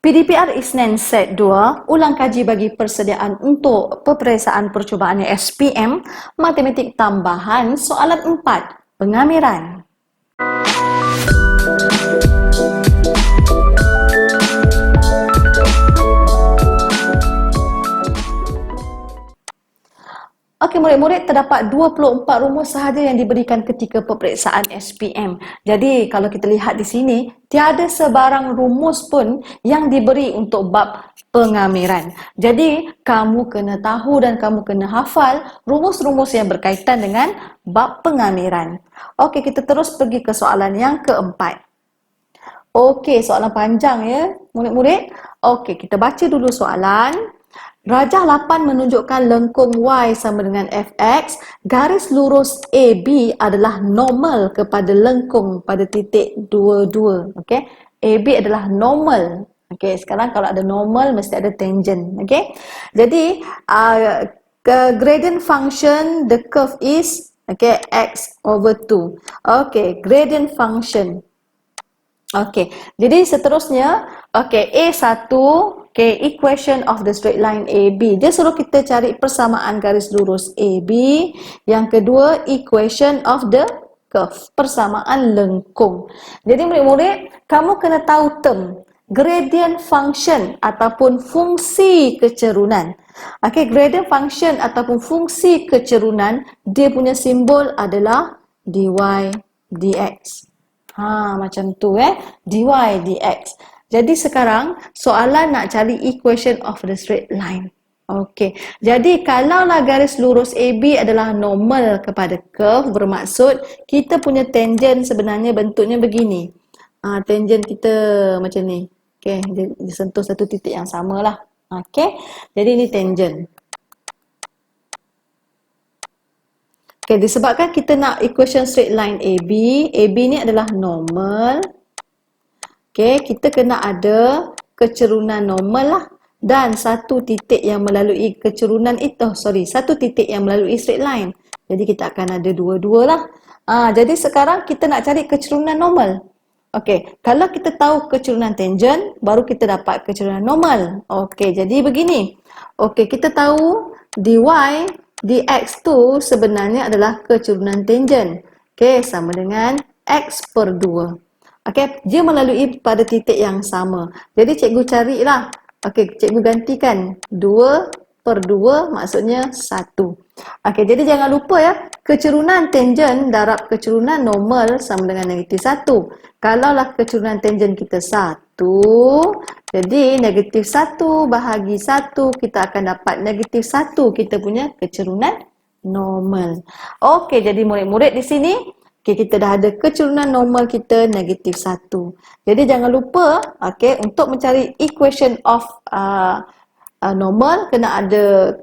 PDPR Isnin Set 2, ulang kaji bagi persediaan untuk peperiksaan percubaan SPM, Matematik Tambahan, soalan 4, pengamiran. Okey, murid-murid, terdapat 24 rumus sahaja yang diberikan ketika peperiksaan SPM. Jadi, kalau kita lihat di sini, tiada sebarang rumus pun yang diberi untuk bab pengamiran. Jadi, kamu kena tahu dan kamu kena hafal rumus-rumus yang berkaitan dengan bab pengamiran. Okey, kita terus pergi ke soalan yang keempat. Okey, soalan panjang ya, murid-murid. Okey, kita baca dulu soalan. Rajah 8 menunjukkan lengkung Y sama dengan Fx, garis lurus AB adalah normal kepada lengkung pada titik 22. Okey, AB adalah normal. Okey, sekarang kalau ada normal mesti ada tangent. Okey, jadi gradient function the curve is x over 2. Okey, gradient function. Okey, jadi seterusnya, A1, equation of the straight line AB. Dia suruh kita cari persamaan garis lurus AB. Yang kedua, equation of the curve, persamaan lengkung. Jadi murid-murid, kamu kena tahu term gradient function ataupun fungsi kecerunan. Gradient function ataupun fungsi kecerunan, dia punya simbol adalah dy dx. Macam tu dy dx. Jadi sekarang soalan nak cari equation of the straight line. Okey. Jadi kalaulah garis lurus AB adalah normal kepada curve, bermaksud kita punya tangent sebenarnya bentuknya begini. Tangent kita macam ni. Okey, dia sentuh satu titik yang samalah. Okey. Jadi ini tangent. Okay, disebabkan kita nak equation straight line AB, AB ni adalah normal. Okay, kita kena ada kecerunan normal lah. Dan satu titik yang melalui kecerunan itu, satu titik yang melalui straight line. Jadi kita akan ada dua-dua lah. Jadi sekarang kita nak cari kecerunan normal. Okay, kalau kita tahu kecerunan tangent, baru kita dapat kecerunan normal. Okay, jadi begini. Okay, kita tahu dy dx tu sebenarnya adalah kecerunan tangent. Okey, sama dengan x per 2. Okey, dia melalui pada titik yang sama. Jadi cikgu carilah. Okey, cikgu gantikan 2 per 2 maksudnya 1. Okey, jadi jangan lupa ya, kecerunan tangent darab kecerunan normal sama dengan negatif 1. Kalaulah kecerunan tangent kita 1, jadi negatif 1 bahagi 1, kita akan dapat negatif 1 kita punya kecerunan normal. Okey, jadi murid-murid di sini, kita dah ada kecerunan normal kita negatif 1. Jadi jangan lupa, untuk mencari equation of normal, kena ada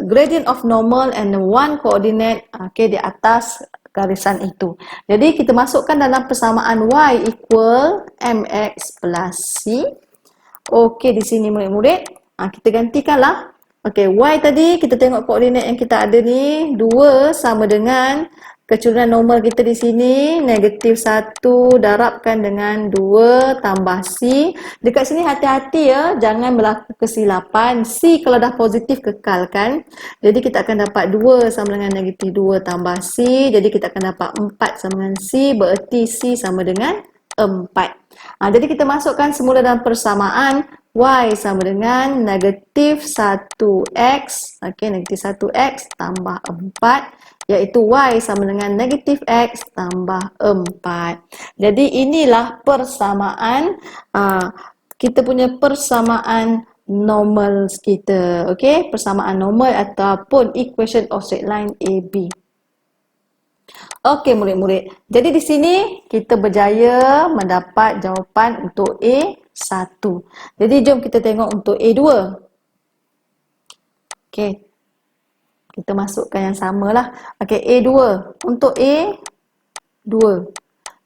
gradient of normal and one coordinate di atas garisan itu. Jadi kita masukkan dalam persamaan y equal mx plus c. Okey, di sini murid-murid, kita gantikanlah. Okey, y tadi kita tengok koordinat yang kita ada ni, 2 sama dengan kecerunan normal kita di sini, negatif 1 darabkan dengan 2 tambah C. Dekat sini hati-hati ya, jangan berlaku kesilapan. C kalau dah positif kekalkan. Jadi kita akan dapat 2 sama dengan negatif 2 tambah C. Jadi kita akan dapat 4 sama dengan C, bererti C sama dengan 4. Jadi kita masukkan semula dalam persamaan y sama dengan negatif 1x, negatif 1x tambah 4, iaitu y sama dengan negatif x tambah 4. Jadi inilah persamaan, kita punya persamaan normal kita, persamaan normal ataupun equation of straight line AB. Okey murid-murid, jadi di sini kita berjaya mendapat jawapan untuk A1. Jadi jom kita tengok untuk A2. Okey, kita masukkan yang samalah. Okey, A2. Untuk A2.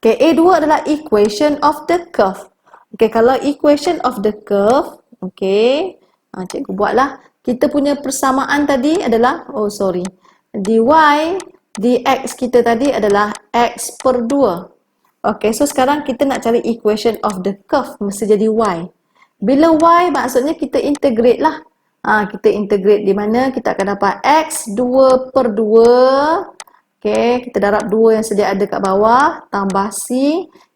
Okey, A2 adalah equation of the curve. Okey, kalau equation of the curve, cikgu buatlah. Kita punya persamaan tadi adalah, dy dx kita tadi adalah x per 2. Okey, so sekarang kita nak cari equation of the curve, mesti jadi y. Bila Y maksudnya kita integrate lah. Kita integrate di mana kita akan dapat X 2 per 2. Okay, kita darab 2 yang sedia ada kat bawah. Tambah C.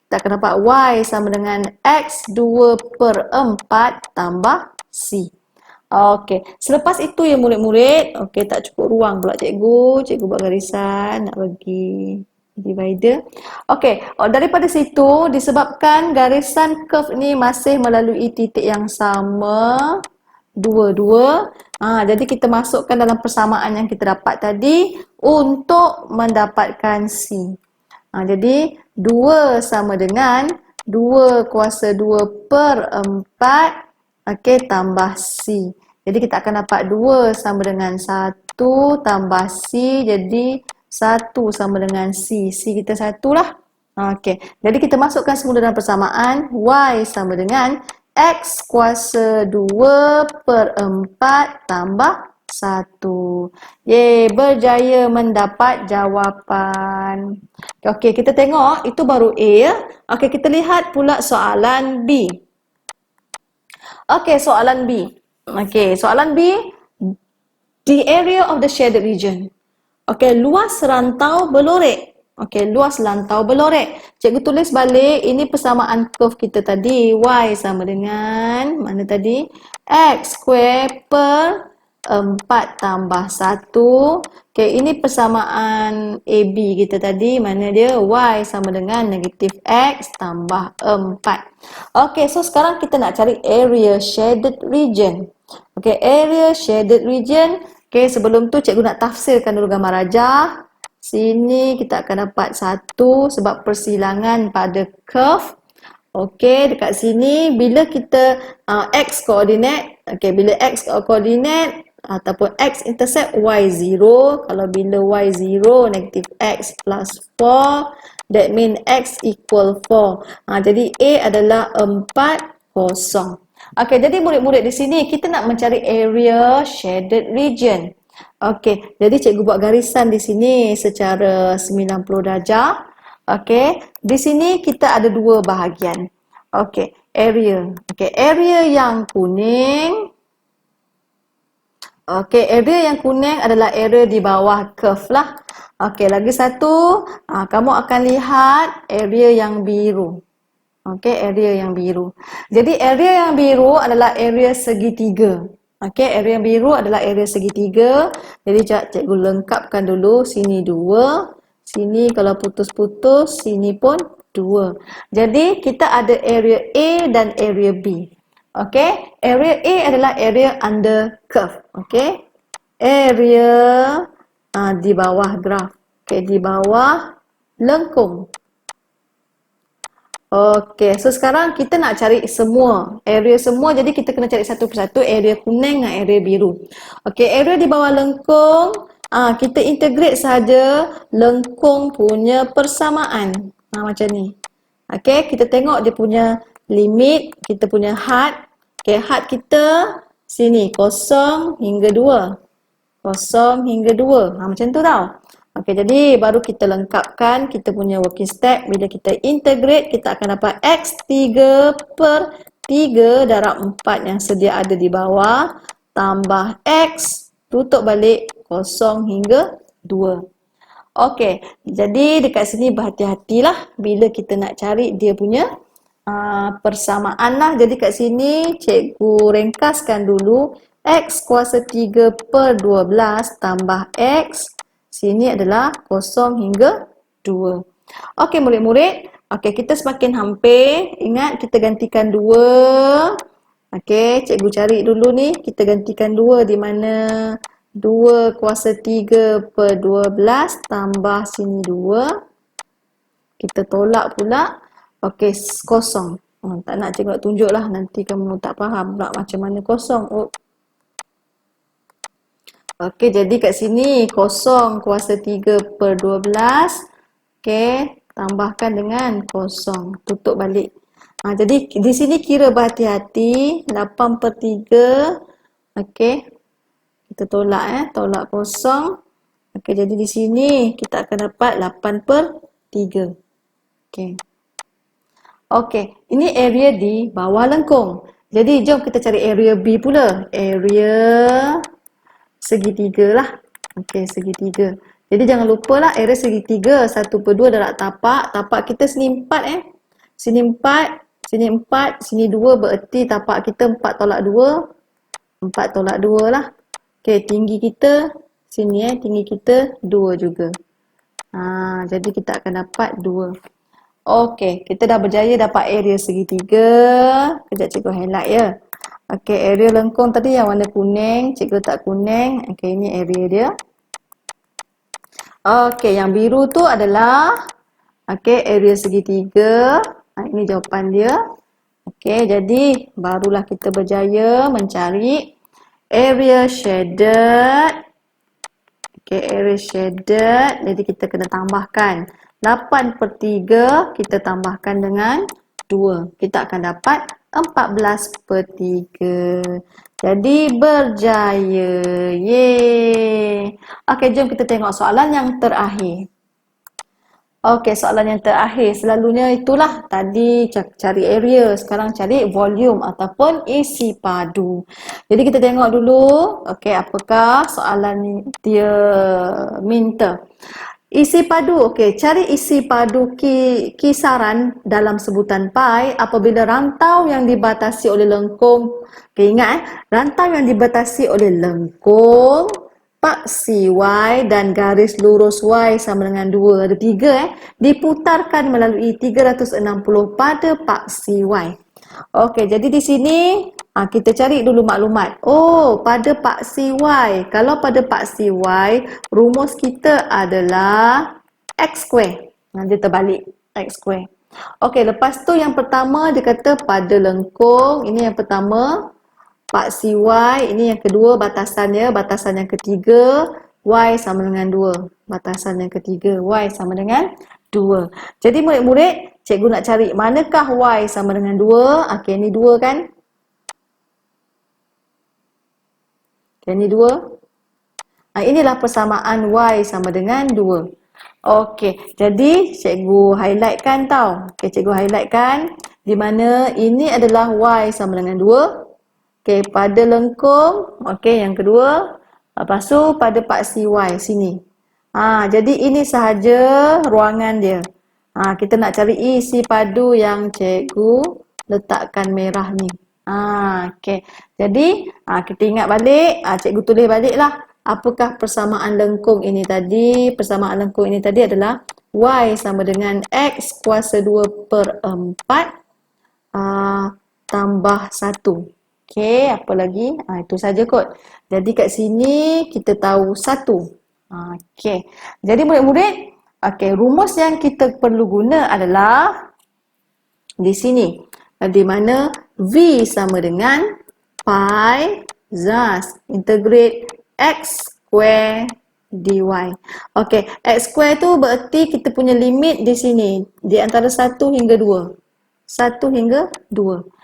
Kita akan dapat Y sama dengan X 2 per 4 tambah C. Okey, selepas itu ya murid-murid, okey tak cukup ruang pula cikgu. Cikgu buat garisan nak bagi divider. Okey, daripada situ disebabkan garisan curve ni masih melalui titik yang sama, dua-dua. Jadi kita masukkan dalam persamaan yang kita dapat tadi untuk mendapatkan C. Jadi 2 sama dengan 2 kuasa 2 per 4. Okey, tambah C. Jadi kita akan dapat 2 sama dengan 1 tambah C. Jadi 1 sama dengan C. C kita 1 lah. Okey, jadi kita masukkan semula dalam persamaan. Y sama dengan X kuasa 2 per 4 tambah 1. Yeay, berjaya mendapat jawapan. Okey, kita tengok itu baru A ya. Okey, kita lihat pula soalan B. Okey, soalan B. Okey, soalan B. The area of the shaded region. Okey, luas rantau berlorek. Okey, luas rantau berlorek. Cikgu tulis balik, ini persamaan curve kita tadi. Y sama dengan, mana tadi? X square per 4 tambah 1. Okey, ini persamaan AB kita tadi. Mana dia? Y sama dengan negatif X tambah 4. Okey, so sekarang kita nak cari area shaded region. Okey, area shaded region. Okey, sebelum tu cikgu nak tafsirkan dulu gambar rajah. Sini kita akan dapat 1 sebab persilangan pada curve. Okey, dekat sini bila kita X koordinat, okey, bila X koordinat ataupun X intercept Y0, kalau bila Y0 negatif X plus 4, that mean X equal 4. Jadi A adalah 4, 0. Okey, jadi murid-murid di sini kita nak mencari area shaded region. Okey, jadi cikgu buat garisan di sini secara 90 darjah. Okey, di sini kita ada dua bahagian. Okey, area. Okey, area yang kuning. Okey, area yang kuning adalah area di bawah curve lah. Okey, lagi satu, kamu akan lihat area yang biru. Okey, area yang biru. Jadi area yang biru adalah area segitiga. Okey, area yang biru adalah area segitiga. Jadi cikgu lengkapkan dulu. Sini 2. Sini kalau putus-putus, sini pun 2. Jadi kita ada area A dan area B. Okey, area A adalah area under curve. Okey, area di bawah graf. Okey, di bawah lengkung. Okey, so sekarang kita nak cari semua area semua, jadi kita kena cari satu persatu area kuning dan area biru. Okey, area di bawah lengkung, kita integrate saja lengkung punya persamaan. Macam ni. Okey, kita tengok dia punya limit, kita punya had. Okey, had kita sini 0 hingga 2. 0 hingga 2. Macam tu tau. Okey, jadi baru kita lengkapkan kita punya working step. Bila kita integrate, kita akan dapat X3 per 3 darab 4 yang sedia ada di bawah. Tambah X, tutup balik 0 hingga 2. Okey, jadi dekat sini berhati-hatilah bila kita nak cari dia punya persamaan lah. Jadi kat sini cikgu ringkaskan dulu. X kuasa 3 per 12 tambah X. Sini adalah 0 hingga 2. Okey murid-murid. Okey, kita semakin hampir. Ingat kita gantikan 2. Okey, cikgu cari dulu ni. Kita gantikan 2 di mana 2 kuasa 3 per 12 tambah sini 2. Kita tolak pula. Okey, 0. Tak nak cikgu nak tunjuk lah. Nanti kamu tak faham pula macam mana 0. Okey, jadi kat sini 0 kuasa 3 per 12. Okey, tambahkan dengan 0. Tutup balik. Jadi di sini kira berhati-hati. 8 per 3. Okey, kita tolak tolak 0. Okey, jadi di sini kita akan dapat 8 per 3. Okey. Okey, ini area di bawah lengkung. Jadi jom kita cari area B pula. Area segitiga lah. Okey, segitiga. Jadi jangan lupalah area segitiga 1/2 darab tapak. Tapak kita sini 4 Sini 4, sini 4, sini 2, bererti tapak kita 4 tolak 2. 4 tolak 2 lah. Okey, tinggi kita sini tinggi kita 2 juga. Jadi kita akan dapat 2. Okey, kita dah berjaya dapat area segitiga. Kejap cikgu highlight ya. Okey, area lengkung tadi yang warna kuning, cikgu letak kuning. Okey, ini area dia. Okey, yang biru tu adalah area segitiga. Ini jawapan dia. Okey, jadi barulah kita berjaya mencari area shaded. Okey, area shaded. Jadi kita kena tambahkan 8/3, kita tambahkan dengan 2. Kita akan dapat 14/3. Jadi berjaya. Yeay. Okey, jom kita tengok soalan yang terakhir. Okey, soalan yang terakhir. Selalunya itulah tadi cari area, sekarang cari volume ataupun isi padu. Jadi kita tengok dulu, okey, apakah soalan ni dia minta. Isi padu, okey, cari isi padu kisaran dalam sebutan pi apabila rantau yang dibatasi oleh lengkung. Okey, ingat rantau yang dibatasi oleh lengkung, paksi Y dan garis lurus Y sama dengan 2. Ada 3 diputarkan melalui 360 pada paksi Y. Okey, jadi di sini kita cari dulu maklumat. Oh, pada paksi Y. Kalau pada paksi Y, rumus kita adalah X square. Dia terbalik. X square. Okey, lepas tu yang pertama dia kata pada lengkung. Ini yang pertama. Paksi Y. Ini yang kedua batasannya. Batasan yang ketiga, Y sama dengan 2. Batasan yang ketiga, Y sama dengan 2. Jadi murid-murid, cikgu nak cari manakah Y sama dengan 2. Okey, ini 2 kan? Okey, ini 2. Inilah persamaan Y sama dengan 2. Okey, jadi cikgu highlightkan tau. Okey, cikgu highlightkan di mana ini adalah Y sama dengan 2. Okey, pada lengkung. Okey, yang kedua. Lepas tu pada paksi Y sini. Jadi ini sahaja ruangan dia. Kita nak cari isi padu yang cikgu letakkan merah ni. Okey. Jadi kita ingat balik, cikgu tulis baliklah apakah persamaan lengkung ini tadi. Persamaan lengkung ini tadi adalah Y sama dengan X kuasa 2/4 tambah 1. Okey, apa lagi? Itu saja kot. Jadi kat sini kita tahu 1. Okey. Jadi murid-murid, okey, rumus yang kita perlu guna adalah di sini. Di mana V sama dengan pi ZAS integrate X square dy. Okey, X square tu bererti kita punya limit di sini. Di antara 1 hingga 2. 1 hingga 2.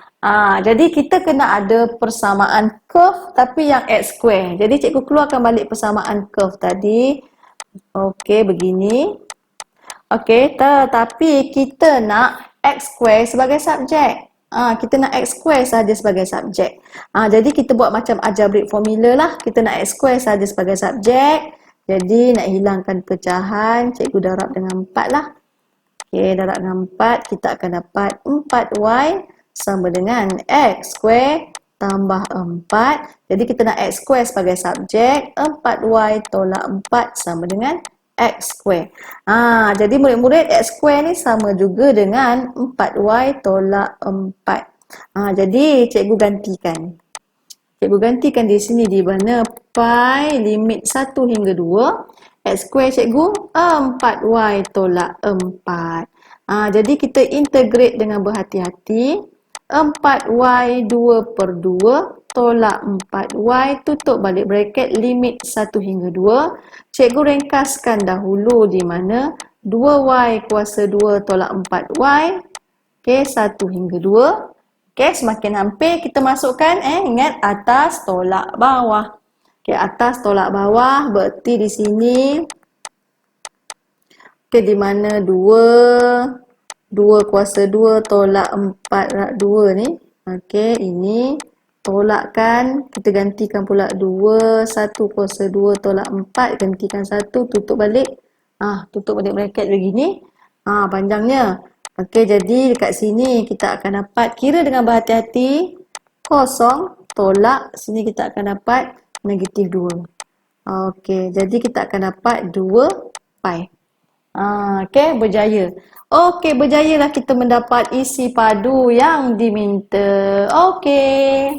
Jadi kita kena ada persamaan curve tapi yang X square. Jadi cikgu keluarkan balik persamaan curve tadi. Okey, begini. Okey, tetapi kita nak X square sebagai subjek. Kita nak X square saja sebagai subjek. Jadi kita buat macam algebraic formula lah. Kita nak X square saja sebagai subjek. Jadi nak hilangkan pecahan, cikgu darab dengan 4 lah. Okey, darab dengan 4, kita akan dapat 4Y sama dengan X square tambah 4. Jadi kita nak X square sebagai subjek. 4Y tolak 4 sama dengan X square. Jadi murid-murid X square ni sama juga dengan 4Y tolak 4. Jadi cikgu gantikan. Cikgu gantikan di sini di mana pi limit 1 hingga 2. X square cikgu 4Y tolak 4. Jadi kita integrate dengan berhati-hati. 4Y 2/2 tolak 4Y tutup balik bracket limit 1 hingga 2. Cikgu ringkaskan dahulu di mana 2Y kuasa 2 tolak 4Y. Okey, 1 hingga 2. Okey, semakin hampir kita masukkan ingat atas tolak bawah. Okey, atas tolak bawah berarti di sini di mana 2 kuasa 2 tolak 4 rak 2 ni. Okey, ini tolakkan, kita gantikan pula 2, 1 kuasa 2 tolak 4, gantikan 1, tutup balik. Tutup balik bracket begini. Panjangnya. Okey, jadi dekat sini kita akan dapat, kira dengan berhati-hati, kosong, tolak, sini kita akan dapat negatif 2. Okey, jadi kita akan dapat 2 pi. Okey, berjaya. Okey, berjayalah kita mendapat isi padu yang diminta. Okey.